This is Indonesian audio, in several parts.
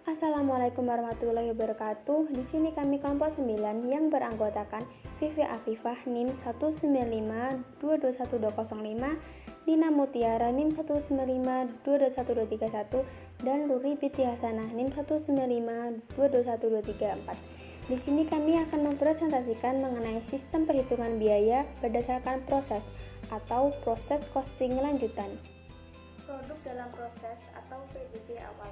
Assalamualaikum warahmatullahi wabarakatuh. Di sini kami kelompok 9 yang beranggotakan Vivi Afifah NIM 195221205, Dina Mutiara NIM 195221231, dan Luri Binti Hasanah NIM 195221234. Di sini kami akan mempresentasikan mengenai sistem perhitungan biaya berdasarkan proses atau proses costing lanjutan. Produk dalam proses atau PDB awal.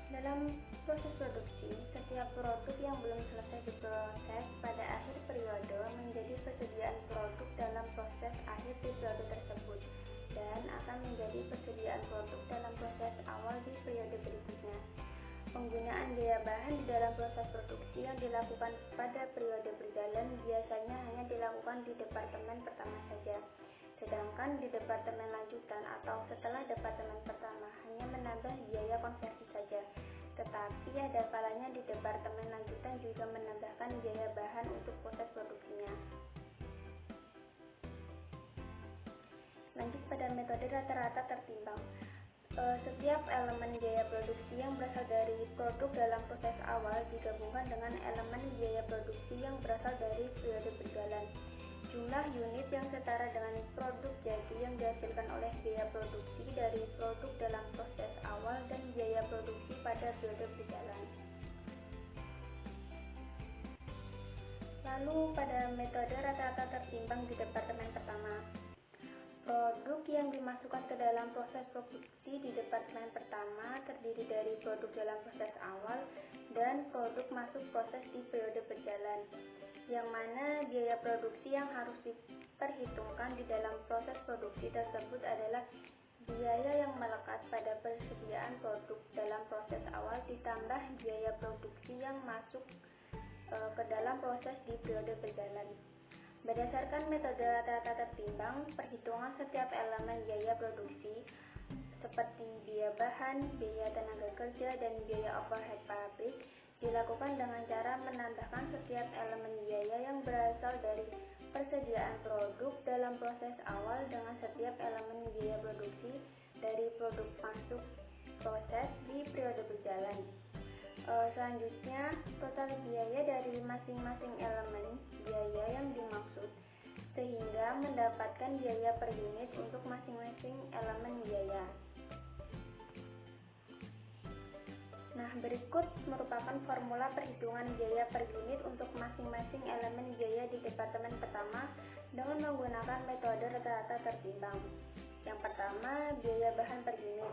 Dalam proses produksi, setiap produk yang belum selesai diproses pada akhir periode menjadi persediaan produk dalam proses akhir di periode tersebut dan akan menjadi persediaan produk dalam proses awal di periode berikutnya. Penggunaan biaya bahan di dalam proses produksi yang dilakukan pada periode berjalan biasanya hanya dilakukan di departemen pertama saja. Sedangkan di departemen lanjutan atau setelah departemen pertama hanya menambah biaya konversi saja. Tetapi ada kalanya di departemen lanjutan juga menambahkan biaya bahan untuk proses produksinya. Lanjut pada metode rata-rata tertimbang. Setiap elemen biaya produksi yang berasal dari produk dalam proses awal digabungkan dengan elemen biaya produksi yang berasal dari periode berjalan. Jumlah unit yang setara dengan produk jadi yang dihasilkan oleh biaya produksi dari produk dalam proses awal dan biaya produksi pada periode berjalan. Lalu pada metode rata-rata tertimbang di departemen pertama, produk yang dimasukkan ke dalam proses produksi di departemen pertama terdiri dari produk dalam proses awal dan produk masuk proses di periode berjalan, yang mana biaya produksi yang harus diperhitungkan di dalam proses produksi tersebut adalah biaya yang melekat pada persediaan produk dalam proses awal ditambah biaya produksi yang masuk ke dalam proses di periode berjalan. Berdasarkan metode rata-rata tertimbang, perhitungan setiap elemen biaya produksi seperti biaya bahan, biaya tenaga kerja, dan biaya overhead pabrik dilakukan dengan cara menambahkan setiap elemen biaya yang berasal dari persediaan produk dalam proses awal dengan setiap elemen biaya produksi dari produk masuk proses di periode berjalan. Selanjutnya, total biaya dari masing-masing elemen biaya yang dimaksud sehingga mendapatkan biaya per unit untuk masing-masing elemen biaya. Nah, berikut merupakan formula perhitungan biaya per unit untuk masing-masing elemen biaya di departemen pertama dengan menggunakan metode rata-rata tertimbang. Yang pertama, biaya bahan per unit.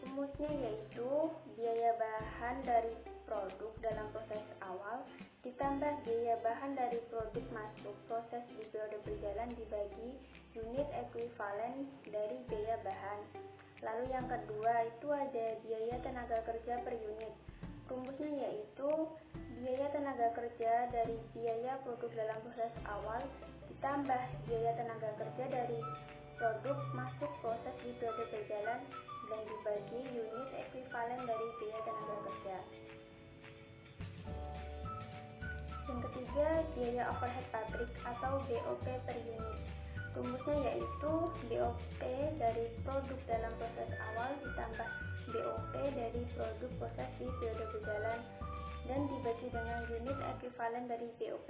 Rumusnya yaitu biaya bahan dari produk dalam proses awal ditambah biaya bahan dari produk masuk proses di periode berjalan dibagi unit ekuivalen dari biaya bahan. Lalu yang kedua itu ada biaya tenaga kerja per unit. Rumusnya yaitu biaya tenaga kerja dari biaya produk dalam proses awal ditambah biaya tenaga kerja dari produk masuk proses di periode berjalan dan dibagi unit ekuivalen dari biaya tenaga kerja. Yang ketiga, biaya overhead pabrik atau BOP per unit. Rumusnya yaitu BOP dari produk dalam proses awal ditambah BOP dari produk proses di periode berjalan dan dibagi dengan unit ekuivalen dari BOP.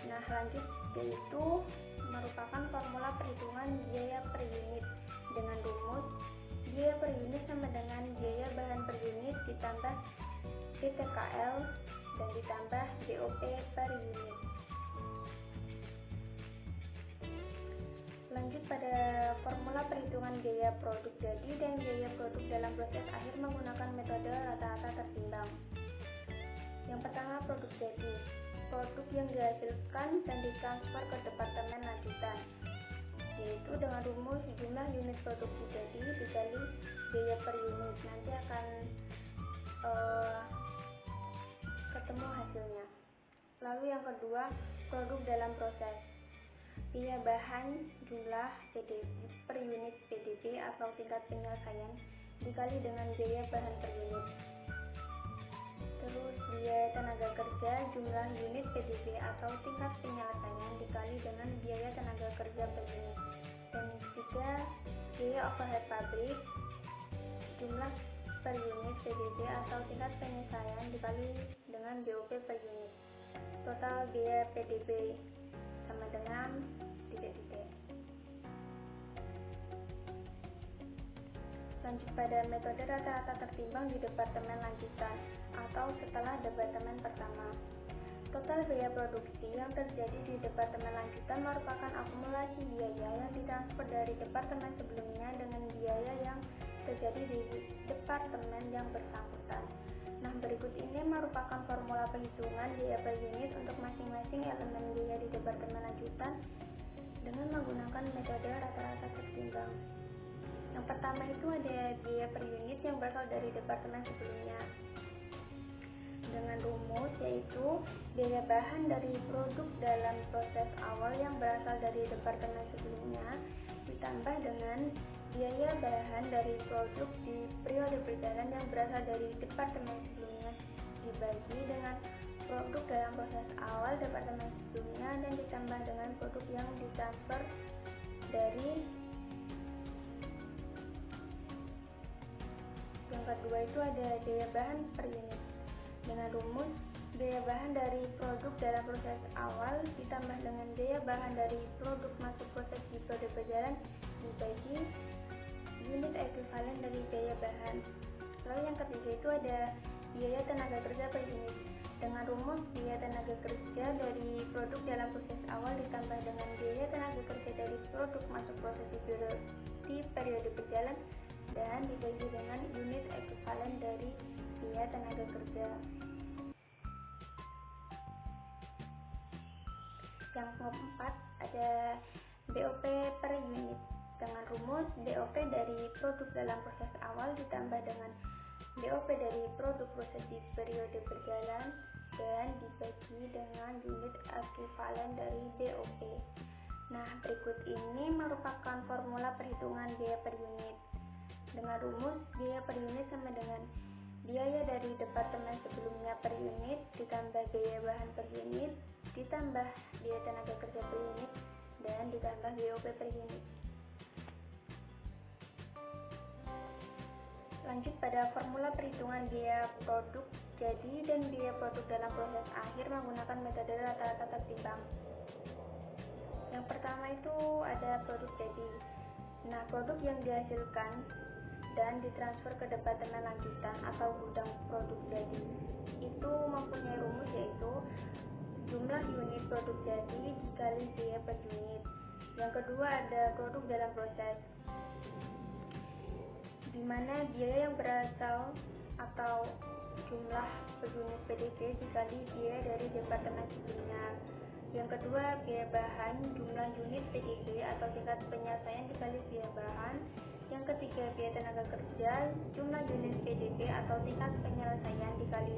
Nah, lanjut yaitu merupakan formula perhitungan biaya per unit dengan rumus biaya per unit sama dengan biaya bahan per unit ditambah PTKL dan ditambah BOP per unit. Lanjut pada formula perhitungan biaya produk jadi dan biaya produk dalam proses akhir menggunakan metode rata-rata tertimbang. Yang pertama, produk jadi. Produk yang dihasilkan dan ditransfer ke departemen lanjutan, yaitu dengan rumus jumlah unit produksi jadi dikali biaya per unit. Nanti akan ketemu hasilnya. Lalu yang kedua, produk dalam proses. Biaya bahan jumlah PDB per unit PDB atau tingkat penyelesaian dikali dengan biaya bahan per unit. Terus biaya tenaga kerja jumlah unit PDB atau tingkat penyelesaian dikali dengan biaya tenaga kerja per unit. Dan ketiga, biaya overhead pabrik jumlah per unit PDB atau tingkat penyelesaian dikali dengan BOP per unit. Total biaya PDB sama dengan titik-titik. Lanjut pada metode rata-rata tertimbang di departemen lanjutan atau setelah departemen pertama. Total biaya produksi yang terjadi di departemen lanjutan merupakan akumulasi biaya yang ditransfer dari departemen sebelumnya dengan biaya yang terjadi di departemen yang bersangkutan. Nah, berikut ini merupakan formula perhitungan biaya per unit untuk masing-masing elemen biaya di departemen lanjutan dengan menggunakan metode rata-rata tertimbang. Yang pertama itu ada biaya per unit yang berasal dari departemen sebelumnya dengan rumus yaitu biaya bahan dari produk dalam proses awal yang berasal dari departemen sebelumnya ditambah dengan biaya bahan dari produk di periode berjalan yang berasal dari departemen sebelumnya dibagi dengan produk dalam proses awal departemen sebelumnya dan ditambah dengan produk yang ditransfer dari. Yang kedua itu ada biaya bahan per unit dengan rumus biaya bahan dari produk dalam proses awal ditambah dengan biaya bahan dari produk masuk proses di periode berjalan dibagi unit ekuivalen dari biaya bahan. Lalu yang ketiga itu ada biaya tenaga kerja per unit dengan rumus biaya tenaga kerja dari produk dalam proses awal ditambah dengan biaya tenaga kerja dari produk masuk proses di periode berjalan dan dibagi dengan unit ekuivalen dari biaya tenaga kerja. Yang keempat ada BOP per unit dengan rumus BOP dari produk dalam proses awal ditambah dengan BOP dari produk proses di periode berjalan dan dibagi dengan unit ekuivalen dari BOP. Nah, berikut ini merupakan formula perhitungan biaya per unit dengan rumus biaya per unit sama dengan biaya dari departemen sebelumnya per unit ditambah biaya bahan per unit ditambah biaya tenaga kerja per unit dan ditambah BOP per unit. Lanjut pada formula perhitungan biaya produk jadi dan biaya produk dalam proses akhir menggunakan metode rata-rata tertimbang. Yang pertama itu ada produk jadi. Nah, produk yang dihasilkan dan ditransfer ke departemen lanjutan atau gudang produk jadi itu mempunyai rumus yaitu jumlah unit produk jadi dikali biaya per unit. Yang kedua ada produk dalam proses, di mana biaya yang berasal atau jumlah per unit PDB dikali biaya dari departemen sebelumnya. Yang kedua biaya bahan jumlah unit PDB atau tingkat penyelesaian dikali biaya bahan. Yang ketiga biaya tenaga kerja jumlah unit PDB atau tingkat penyelesaian dikali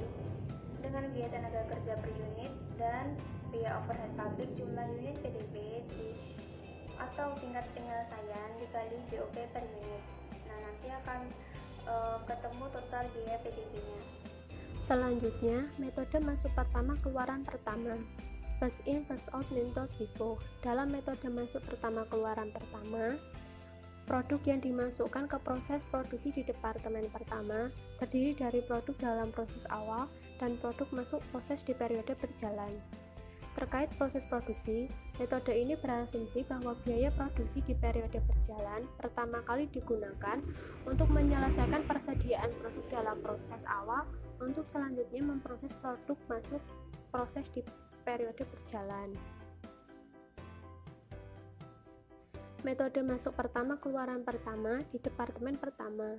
dengan biaya tenaga kerja per unit dan biaya overhead pabrik jumlah unit PDB atau tingkat penyelesaian dikali BOP per unit. Nah, nanti akan ketemu total biaya PDB-nya. Selanjutnya, metode masuk pertama keluaran pertama. First in, first out, method FIFO. Dalam metode masuk pertama keluaran pertama, produk yang dimasukkan ke proses produksi di departemen pertama terdiri dari produk dalam proses awal dan produk masuk proses di periode berjalan. Terkait proses produksi, metode ini berasumsi bahwa biaya produksi di periode berjalan pertama kali digunakan untuk menyelesaikan persediaan produk dalam proses awal untuk selanjutnya memproses produk masuk proses di periode berjalan. Metode masuk pertama keluaran pertama di departemen pertama.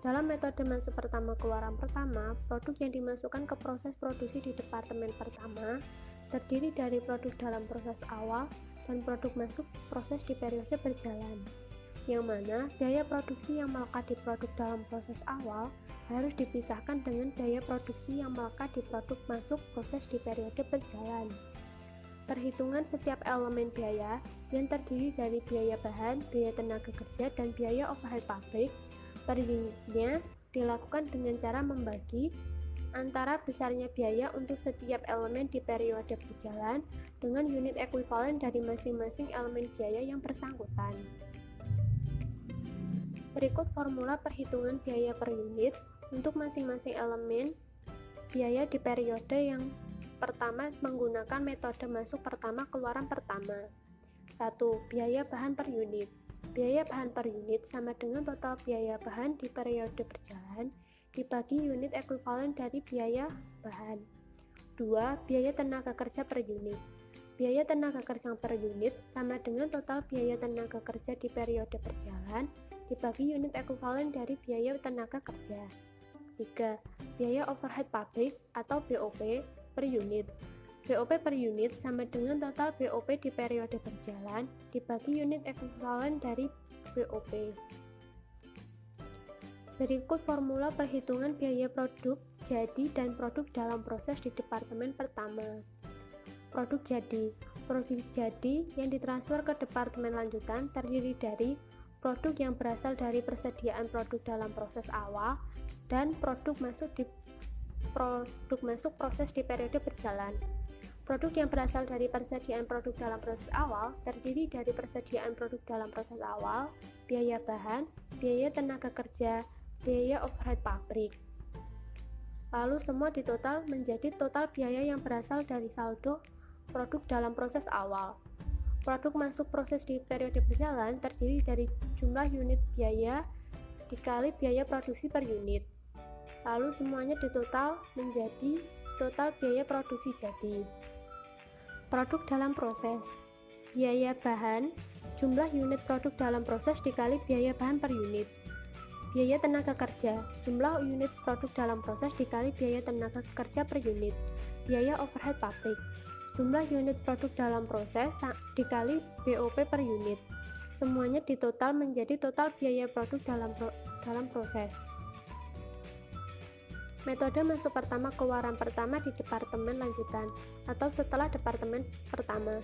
Dalam metode masuk pertama keluaran pertama, produk yang dimasukkan ke proses produksi di departemen pertama terdiri dari produk dalam proses awal dan produk masuk proses di periode berjalan, yang mana biaya produksi yang melekat di produk dalam proses awal harus dipisahkan dengan biaya produksi yang melekat di produk masuk proses di periode berjalan. Perhitungan setiap elemen biaya yang terdiri dari biaya bahan, biaya tenaga kerja, dan biaya overhead pabrik per unitnya dilakukan dengan cara membagi antara besarnya biaya untuk setiap elemen di periode berjalan dengan unit ekuivalen dari masing-masing elemen biaya yang bersangkutan. Berikut formula perhitungan biaya per unit Untuk masing-masing elemen biaya di periode yang pertama menggunakan metode masuk pertama keluaran pertama. 1. Biaya bahan per unit. Biaya bahan per unit sama dengan total biaya bahan di periode berjalan dibagi unit ekuivalen dari biaya bahan. 2. Biaya tenaga kerja per unit. Biaya tenaga kerja per unit sama dengan total biaya tenaga kerja di periode berjalan dibagi unit ekuivalen dari biaya tenaga kerja. 3. Biaya overhead pabrik atau BOP per unit. BOP per unit sama dengan total BOP di periode berjalan dibagi unit ekuivalen dari BOP. Berikut formula perhitungan biaya produk jadi dan produk dalam proses di departemen pertama. Produk jadi. Produk jadi yang ditransfer ke departemen lanjutan terdiri dari produk yang berasal dari persediaan produk dalam proses awal dan produk masuk proses di periode berjalan. Produk yang berasal dari persediaan produk dalam proses awal terdiri dari persediaan produk dalam proses awal, biaya bahan, biaya tenaga kerja, biaya overhead pabrik. Lalu semua ditotal menjadi total biaya yang berasal dari saldo produk dalam proses awal. Produk masuk proses di periode berjalan terdiri dari jumlah unit biaya dikali biaya produksi per unit. Lalu semuanya ditotal menjadi total biaya produksi jadi. Produk dalam proses. Biaya bahan, jumlah unit produk dalam proses dikali biaya bahan per unit. Biaya tenaga kerja, jumlah unit produk dalam proses dikali biaya tenaga kerja per unit. Biaya overhead pabrik, jumlah unit produk dalam proses dikali BOP per unit. Semuanya ditotal menjadi total biaya produk dalam proses. Metode masuk pertama keluaran pertama di departemen lanjutan atau setelah departemen pertama.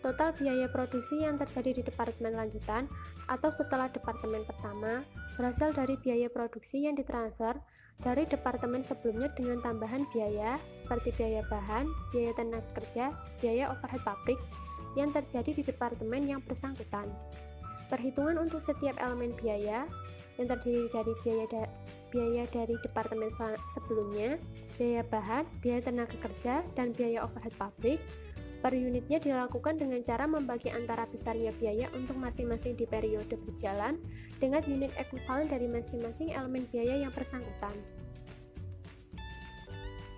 Total biaya produksi yang terjadi di departemen lanjutan atau setelah departemen pertama berasal dari biaya produksi yang ditransfer dari departemen sebelumnya dengan tambahan biaya seperti biaya bahan, biaya tenaga kerja, biaya overhead pabrik yang terjadi di departemen yang bersangkutan. Perhitungan untuk setiap elemen biaya yang terdiri dari biaya dari departemen sebelumnya, biaya bahan, biaya tenaga kerja, dan biaya overhead pabrik per unitnya dilakukan dengan cara membagi antara besarnya biaya untuk masing-masing di periode berjalan dengan unit ekuivalen dari masing-masing elemen biaya yang bersangkutan.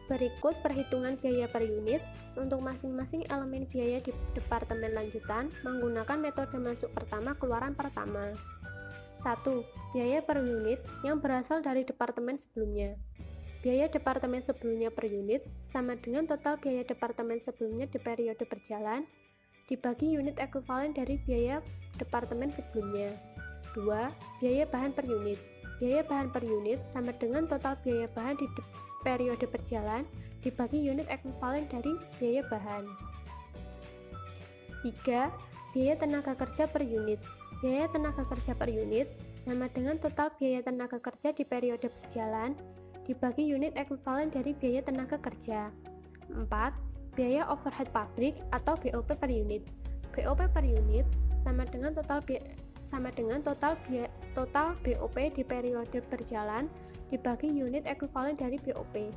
Berikut perhitungan biaya per unit untuk masing-masing elemen biaya di departemen lanjutan menggunakan metode masuk pertama keluaran pertama. 1. Biaya per unit yang berasal dari departemen sebelumnya. Biaya departemen sebelumnya per unit sama dengan total biaya departemen sebelumnya di periode berjalan dibagi unit ekuivalen dari biaya departemen sebelumnya. 2. Biaya bahan per unit. Biaya bahan per unit sama dengan total biaya bahan di periode berjalan dibagi unit ekuivalen dari biaya bahan. 3. Biaya tenaga kerja per unit. Biaya tenaga kerja per unit sama dengan total biaya tenaga kerja di periode berjalan dibagi unit ekuivalen dari biaya tenaga kerja. 4. Biaya overhead pabrik atau BOP per unit. BOP per unit sama dengan total BOP di periode berjalan dibagi unit ekuivalen dari BOP.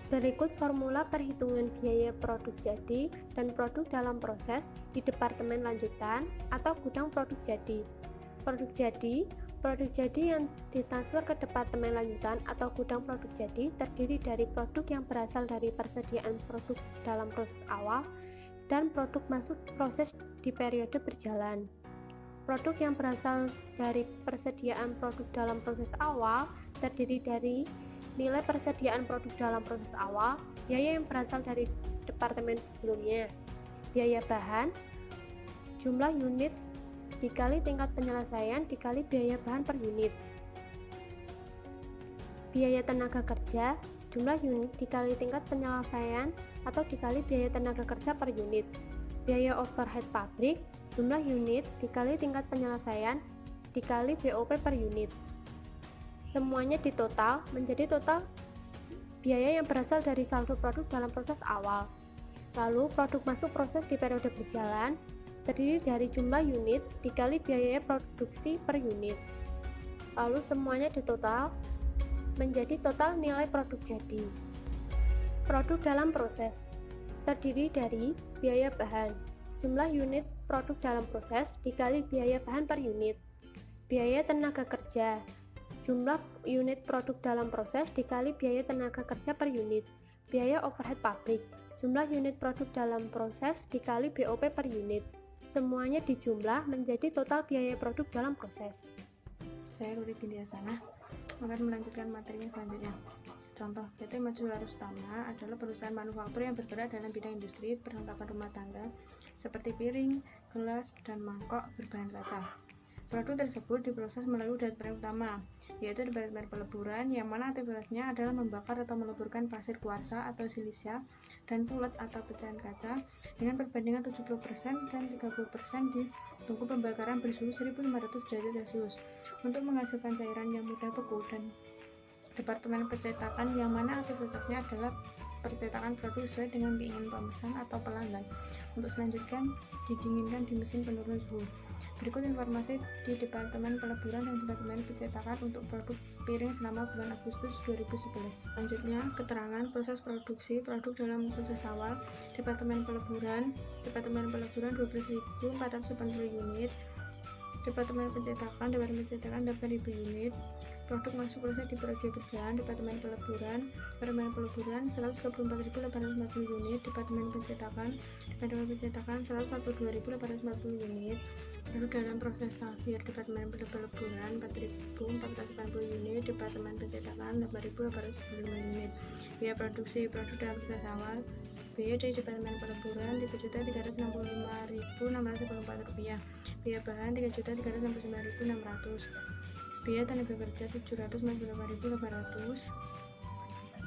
Berikut formula perhitungan biaya produk jadi dan produk dalam proses di departemen lanjutan atau gudang produk jadi. Produk jadi yang ditransfer ke departemen lanjutan atau gudang produk jadi terdiri dari produk yang berasal dari persediaan produk dalam proses awal dan produk masuk proses di periode berjalan. Produk yang berasal dari persediaan produk dalam proses awal terdiri dari nilai persediaan produk dalam proses awal, biaya yang berasal dari departemen sebelumnya, biaya bahan, jumlah unit dikali tingkat penyelesaian dikali biaya bahan per unit. Biaya tenaga kerja, jumlah unit dikali tingkat penyelesaian atau dikali biaya tenaga kerja per unit. Biaya overhead pabrik, jumlah unit dikali tingkat penyelesaian dikali BOP per unit. Semuanya ditotal menjadi total biaya yang berasal dari saldo produk dalam proses awal. Lalu produk masuk proses di periode berjalan terdiri dari jumlah unit dikali biaya produksi per unit. Lalu semuanya ditotal menjadi total nilai produk jadi. Produk dalam proses terdiri dari biaya bahan, jumlah unit produk dalam proses dikali biaya bahan per unit, biaya tenaga kerja, jumlah unit produk dalam proses dikali biaya tenaga kerja per unit, biaya overhead pabrik, jumlah unit produk dalam proses dikali BOP per unit. Semuanya dijumlah menjadi total biaya produk dalam proses. Saya Ruri Bintiasana akan melanjutkan materinya selanjutnya. Contoh, PT Maju Rustama adalah perusahaan manufaktur yang bergerak dalam bidang industri perlengkapan rumah tangga seperti piring, gelas, dan mangkok berbahan kaca. Produk tersebut diproses melalui departemen utama, yaitu departemen peleburan, yang mana aktivitasnya adalah membakar atau meleburkan pasir kuarsa atau silisia dan pulet atau pecahan kaca dengan perbandingan 70% dan 30% di tungku pembakaran bersuhu 1500 derajat Celcius untuk menghasilkan cairan yang mudah beku, dan departemen percetakan yang mana aktivitasnya adalah percetakan produk sesuai dengan keinginan pemesan atau pelanggan untuk selanjutnya didinginkan di mesin penurun suhu. Berikut informasi di Departemen Peleburan dan Departemen Percetakan untuk produk piring selama bulan Agustus 2011. Selanjutnya, keterangan proses produksi produk dalam proses awal. Departemen Peleburan 12.480 unit. Departemen Percetakan 8.000 unit. Produk masuk proses di periode berjalan. Departemen Peleburan 134.850 unit. Departemen Percetakan 142.840 unit. Produk dalam proses akhir. Departemen Peleburan 4.480 unit. Departemen Percetakan 8.895 unit. Biaya produksi produk dalam proses awal. Biaya dari Departemen Peleburan Rp3.365.684. Biaya bahan Rp3.369.600. Biaya tenaga kerja Rp795.800,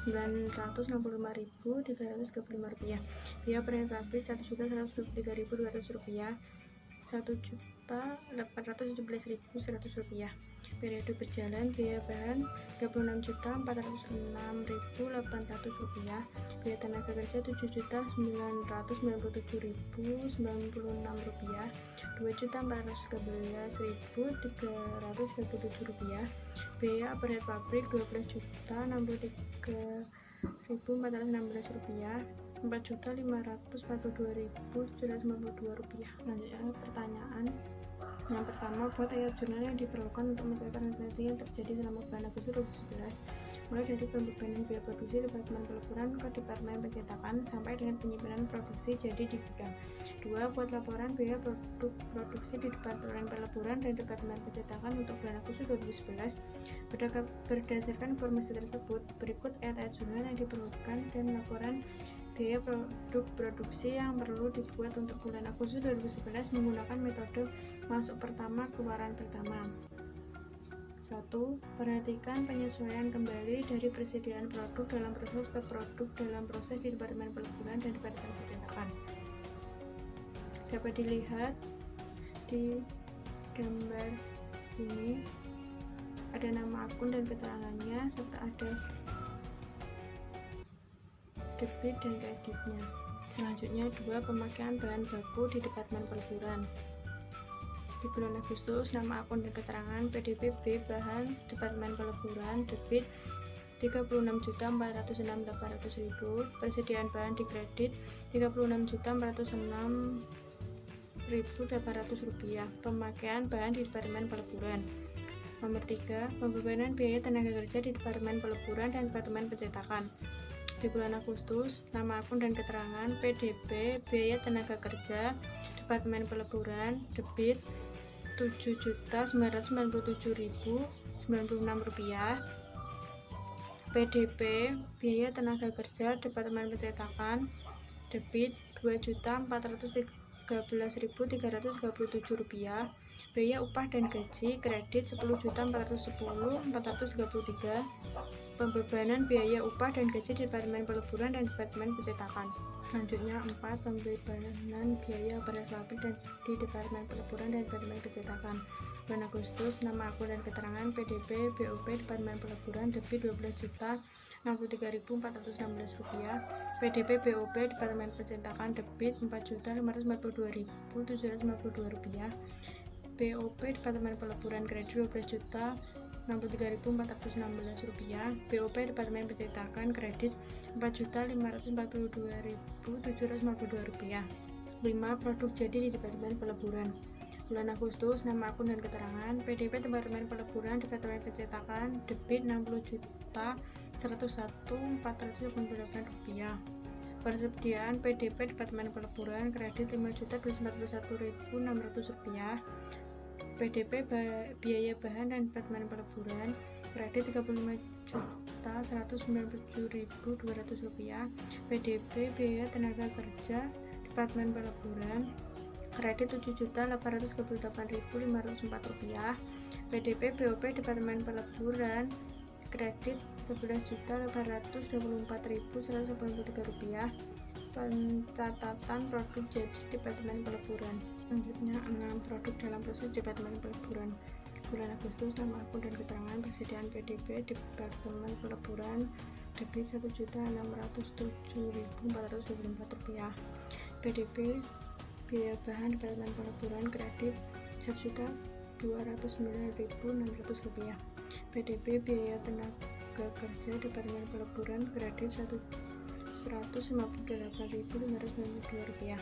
Rp965.335. Biaya perayaan pabrik Rp1.123.200, Rp1.817.100. Periode berjalan biaya bahan Rp36.406.800. Biaya tenaga kerja Rp7.997.096, Rp2.411.337. Biaya overhead pabrik Rp12.063.416, Rp4.542.752. Selanjutnya pertanyaan. Yang pertama, buat ayat jurnal yang diperlukan untuk mencatat transaksi yang terjadi selama bulan Agustus 2011, mulai dari pembebanan biaya produksi Departemen Peleburan ke Departemen Percetakan sampai dengan penyimpanan produksi jadi di gudang. 2. Buat laporan biaya produk produksi di Departemen Peleburan dan Departemen Percetakan untuk bulan Agustus 2011. Berdasarkan informasi tersebut, berikut ayat jurnal yang diperlukan dan laporan biaya produk produksi yang perlu dibuat untuk bulan Agustus 2011 menggunakan metode masuk pertama keluaran pertama. 1. Perhatikan penyesuaian kembali dari persediaan produk dalam proses ke produk dalam proses di Departemen Peleburan dan Departemen Percetakan. Dapat dilihat di gambar ini ada nama akun dan keterangannya serta ada debit dan kreditnya. Selanjutnya 2. Pemakaian bahan baku di Departemen Peleburan. Di bulan Agustus, nama akun dan keterangan PDB bahan Departemen Peleburan debit Rp36.406.800, persediaan bahan di kredit Rp36.406.800. Pemakaian bahan di Departemen Peleburan. Nomor 3. Pembebanan biaya tenaga kerja di Departemen Peleburan dan Departemen Percetakan. Di bulan Agustus, nama akun dan keterangan PDB biaya tenaga kerja Departemen Peleburan debit Rp7.997.096, PDB biaya tenaga kerja Departemen Percetakan debit Rp2.413.337, biaya upah dan gaji kredit Rp10.410.433. Pembebanan biaya upah dan gaji di Departemen Peleburan dan Departemen Percetakan. Selanjutnya 4. Pembebanan biaya overhead pabrik di Departemen Peleburan dan Departemen Percetakan. Bulan Agustus, nama akun dan keterangan PDB BOP Departemen Peleburan debit Rp12.063.416, PDB BOP Departemen Percetakan debit Rp4.542.752, BOP Departemen Peleburan kredit Rp63.416, BOP Departemen Percetakan kredit Rp4.542.752. 5. Produk jadi di Departemen Peleburan. Bulan Agustus, nama akun dan keterangan. PDP Departemen Peleburan Departemen Percetakan debit Rp60.101.488. Persediaan PDP Departemen Peleburan kredit Rp5.241.600. PDP biaya bahan dan Departemen Peleburan kredit Rp35.197.200. PDP biaya tenaga kerja Departemen Peleburan kredit Rp7.838.504. PDP BOP Departemen Peleburan kredit Rp11.824.183. Pencatatan produk jadi Departemen Peleburan. Selanjutnya 6. Produk dalam proses Departemen Peleburan. Bulan Agustus, nama akun dan keterangan. Persediaan PDP Departemen Peleburan debit Rp1.607.424. PDP biaya bahan Departemen Peleburan kredit Rp1.209.600. PDP biaya tenaga kerja Departemen Peleburan kredit Rp158.592.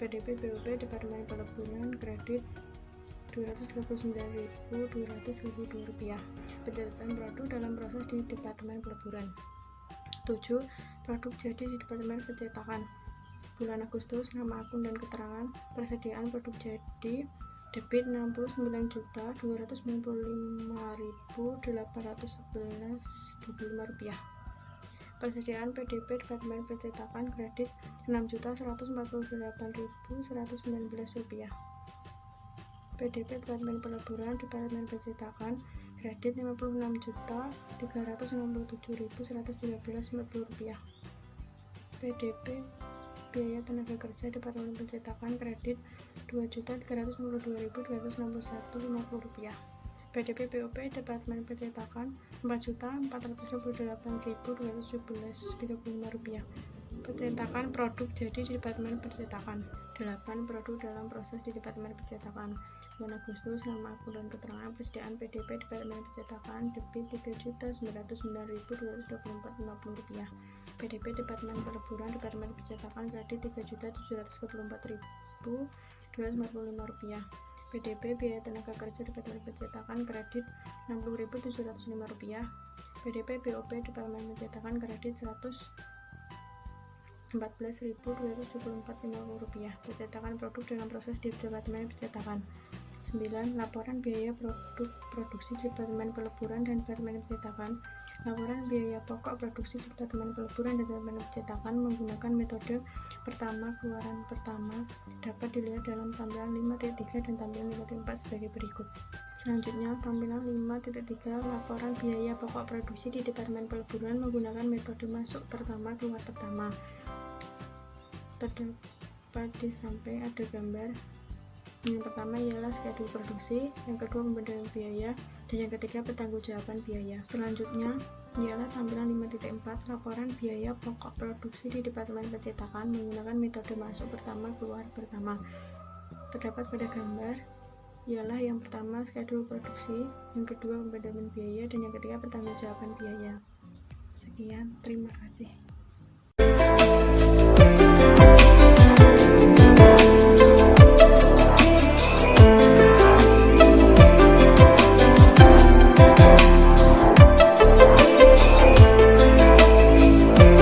PDP BOP Departemen Peleburan kredit Rp239.202. Pencatatan produk dalam proses di Departemen Peleburan. 7. Produk jadi di Departemen Percetakan. Bulan Agustus, nama akun dan keterangan. Persediaan produk jadi debit Rp69.295.811.25. Persediaan PDP Departemen Percetakan kredit Rp6.148.119. PDP Departemen Peleburan Departemen Percetakan kredit Rp56.367.113.40. PDP biaya tenaga kerja Departemen Percetakan kredit Rp2.352.261.50. PDP BOP Departemen Percetakan Rp4.428.217.35. Percetakan produk jadi di Departemen Percetakan. 8. Produk dalam proses di Departemen Percetakan. Bulan Agustus, nama akun dan keterangan. Persediaan PDP Departemen Percetakan debit Rp3.009.224.50. PDP Departemen Peleburan Departemen Percetakan kredit Rp3.724.245. PDP biaya tenaga kerja Departemen Percetakan kredit Rp60.705. PDP BOP Departemen Percetakan kredit Rp14.274.50. Percetakan produk dalam proses di Departemen Percetakan. 9. Laporan biaya produk produksi Departemen Peleburan dan Departemen Percetakan. Laporan biaya pokok produksi Departemen Peleburan dan Departemen Percetakan menggunakan metode pertama keluaran pertama dapat dilihat dalam tampilan 5.3 dan tampilan 5.4 sebagai berikut. Selanjutnya, tampilan 5.3 laporan biaya pokok produksi di Departemen Peleburan menggunakan metode masuk pertama keluar pertama. Terdapat di samping ada gambar. Yang pertama ialah schedule produksi, yang kedua pemberian biaya, dan yang ketiga pertanggungjawaban biaya. Selanjutnya ialah tampilan 5.4 laporan biaya pokok produksi di Departemen Percetakan menggunakan metode masuk pertama keluar pertama. Terdapat pada gambar ialah yang pertama schedule produksi, yang kedua pemberian biaya, dan yang ketiga pertanggungjawaban biaya. Sekian, terima kasih.